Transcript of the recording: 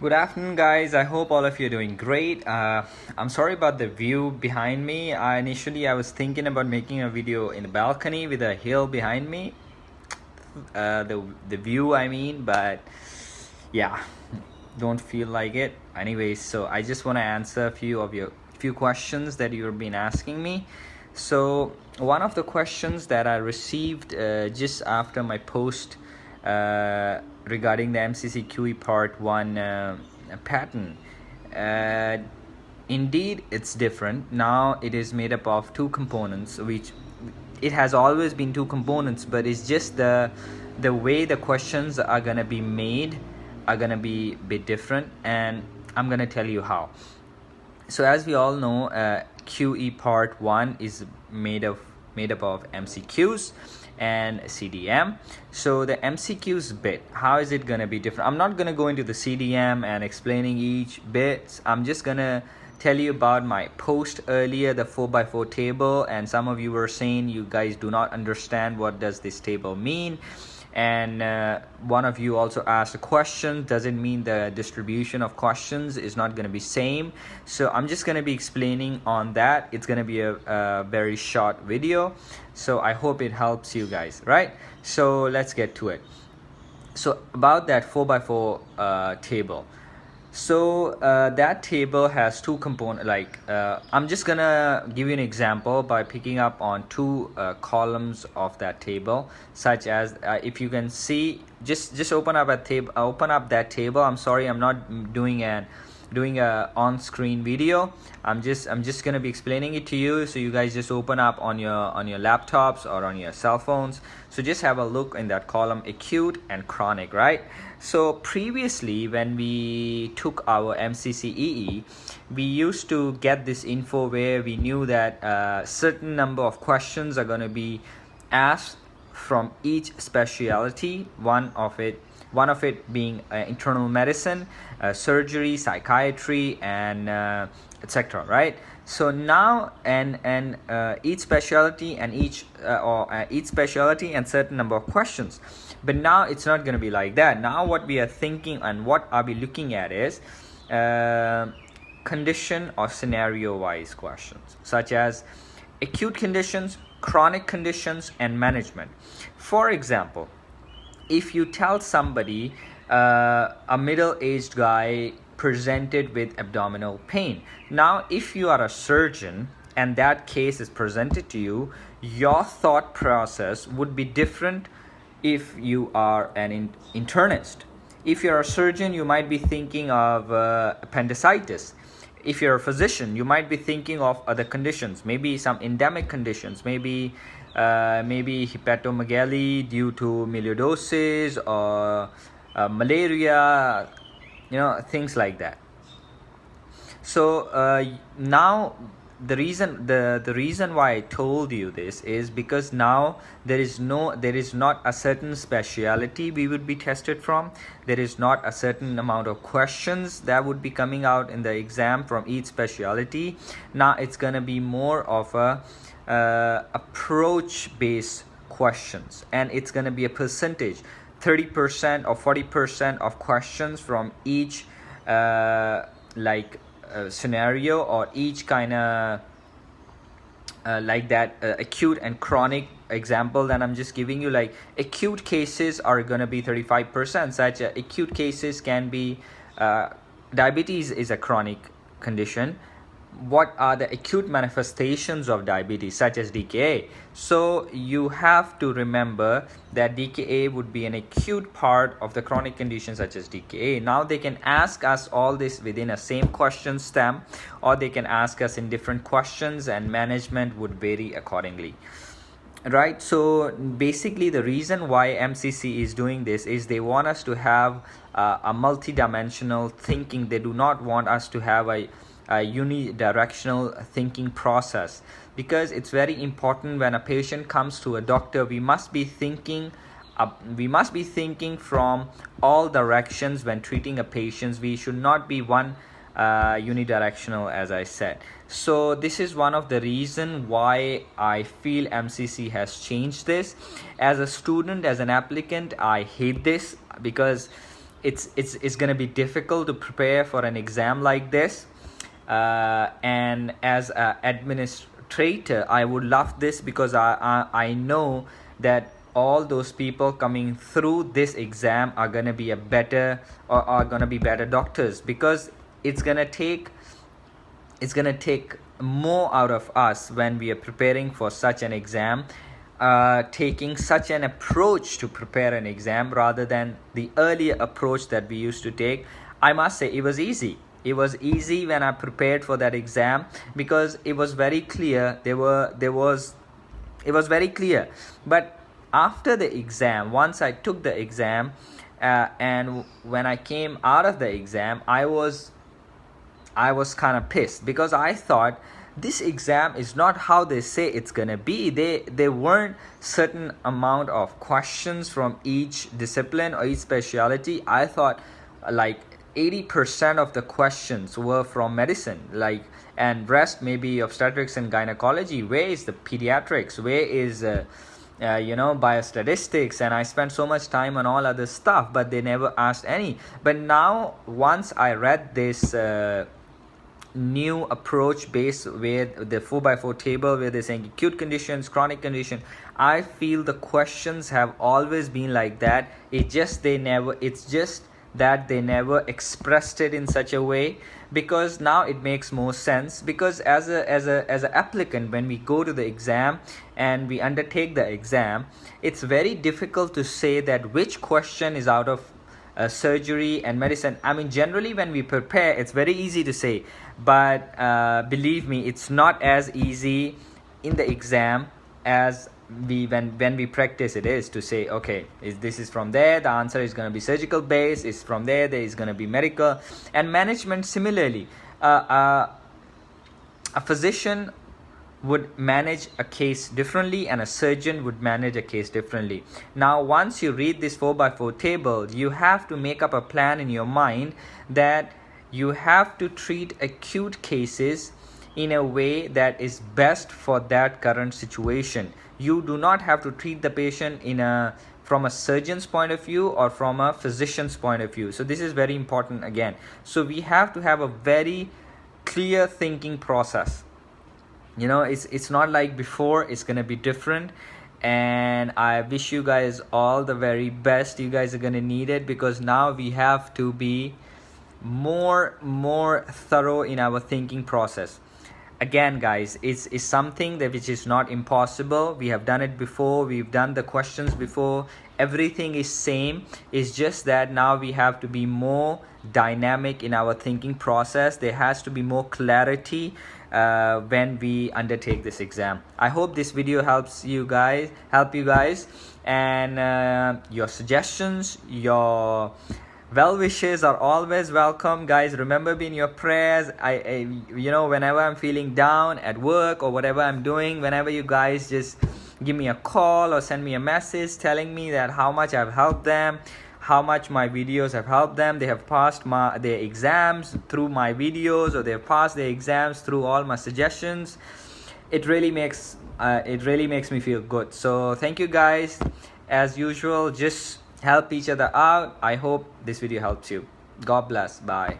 Good afternoon, guys. I hope all of you are doing great. I'm sorry about the view behind me. Initially I was thinking about making a video in the balcony with a hill behind me. The view, I mean, but yeah, don't feel like it. Anyways, so I just want to answer a few questions that you've been asking me. So one of the questions that I received just after my post regarding the MCCQE Part 1 pattern. Indeed, it's different. Now it is made up of two components, which it has always been two components, but it's just the way the questions are going to be made are going to be a bit different, and I'm going to tell you how. So as we all know, QE Part 1 is made up of MCQs and CDM. So the MCQs bit, how is it going to be different? I'm not going to go into the CDM and explaining each bit. I'm just going to tell you about my post earlier, the 4x4 table, and some of you were saying you guys do not understand what does this table mean. And one of you also asked a question, does it mean the distribution of questions is not going to be same? So I'm just going to be explaining on that. It's going to be a very short video, so I hope it helps you guys, right? So let's get to it. So about that 4x4 table. So that table has two components. I'm just gonna give you an example by picking up on two columns of that table, such as if you can see, just open up that table. I'm sorry, I'm not doing a on-screen video. I'm just gonna be explaining it to you, so you guys just open up on your laptops or on your cell phones. So just have a look in that column, acute and chronic, right? So previously, when we took our MCCEE, we used to get this info where we knew that a certain number of questions are going to be asked from each specialty, one of it being internal medicine, surgery, psychiatry, and etc., right? So now each specialty and each specialty and certain number of questions. But now it's not going to be like that. Now what we are thinking and what are we looking at is condition or scenario wise questions, such as acute conditions, chronic conditions, and management. For example, if you tell somebody, a middle-aged guy presented with abdominal pain. Now, if you are a surgeon and that case is presented to you, your thought process would be different if you are an internist. If you're a surgeon, you might be thinking of appendicitis. If you're a physician, you might be thinking of other conditions, maybe some endemic conditions, maybe hepatomegaly due to melioidosis or malaria, things like that. So now the reason why I told you this is because now there is not a certain speciality we would be tested from. There is not a certain amount of questions that would be coming out in the exam from each specialty. Now it's gonna be more of a approach based questions, and it's gonna be a percentage, 30% or 40% of questions from each scenario, or each kind of like that acute and chronic example that I'm just giving you. Like acute cases are going to be 35%. Such acute cases can be diabetes is a chronic condition. What are the acute manifestations of diabetes, such as DKA? So you have to remember that DKA would be an acute part of the chronic condition, such as DKA. Now they can ask us all this within a same question stem, or they can ask us in different questions, and management would vary accordingly, right? So basically the reason why MCC is doing this is they want us to have a multi-dimensional thinking. They do not want us to have a unidirectional thinking process, because it's very important when a patient comes to a doctor. We must be thinking from all directions when treating a patient. We should not be one unidirectional, as I said. So this is one of the reason why I feel MCC has changed this. As a student, as an applicant, I hate this, because it's going to be difficult to prepare for an exam like this, and as an administrator I would love this, because I know that all those people coming through this exam are going to be a better, or are going to be better doctors, because it's going to take more out of us when we are preparing for such an exam, taking such an approach to prepare an exam rather than the earlier approach that we used to take. I must say it was easy. It was easy when I prepared for that exam, because it was very clear. It was very clear. But after the exam, once I took the exam, and when I came out of the exam, I was kind of pissed, because I thought this exam is not how they say it's gonna be. There weren't certain amount of questions from each discipline or each specialty. I thought like 80% of the questions were from medicine, and rest maybe obstetrics and gynecology. Where is the pediatrics? Where is biostatistics? And I spent so much time on all other stuff, but they never asked any. But now, once I read this new approach based with the 4x4 table, where they're saying acute conditions, chronic condition, I feel the questions have always been like that. It's just that they never expressed it in such a way, because now it makes more sense. Because as a applicant, when we go to the exam and we undertake the exam, it's very difficult to say that which question is out of surgery and medicine. I mean, generally when we prepare, it's very easy to say, but believe me, it's not as easy in the exam as when we practice it is to say, okay, this is from there, the answer is going to be surgical based, is from there is going to be medical. And management similarly, a physician would manage a case differently, and a surgeon would manage a case differently. Now, once you read this 4x4 table, you have to make up a plan in your mind that you have to treat acute cases in a way that is best for that current situation. You do not have to treat the patient from a surgeon's point of view or from a physician's point of view. So this is very important again. So we have to have a very clear thinking process. It's not like before. It's going to be different, and I wish you guys all the very best. You guys are going to need it, because now we have to be more thorough in our thinking process. Again, guys, it's something which is not impossible. We have done it before. We've done the questions before. Everything is same. It's just that now we have to be more dynamic in our thinking process. There has to be more clarity when we undertake this exam. I hope this video help you guys, and your suggestions, your well wishes are always welcome, guys. Remember me in your prayers. I whenever I'm feeling down at work or whatever I'm doing, whenever you guys just give me a call or send me a message telling me that how much I've helped them, how much my videos have helped them. They have passed their exams through my videos, or they have passed their exams through all my suggestions. It really makes me feel good. So thank you guys. As usual, just help each other out. I hope this video helps you. God bless. Bye.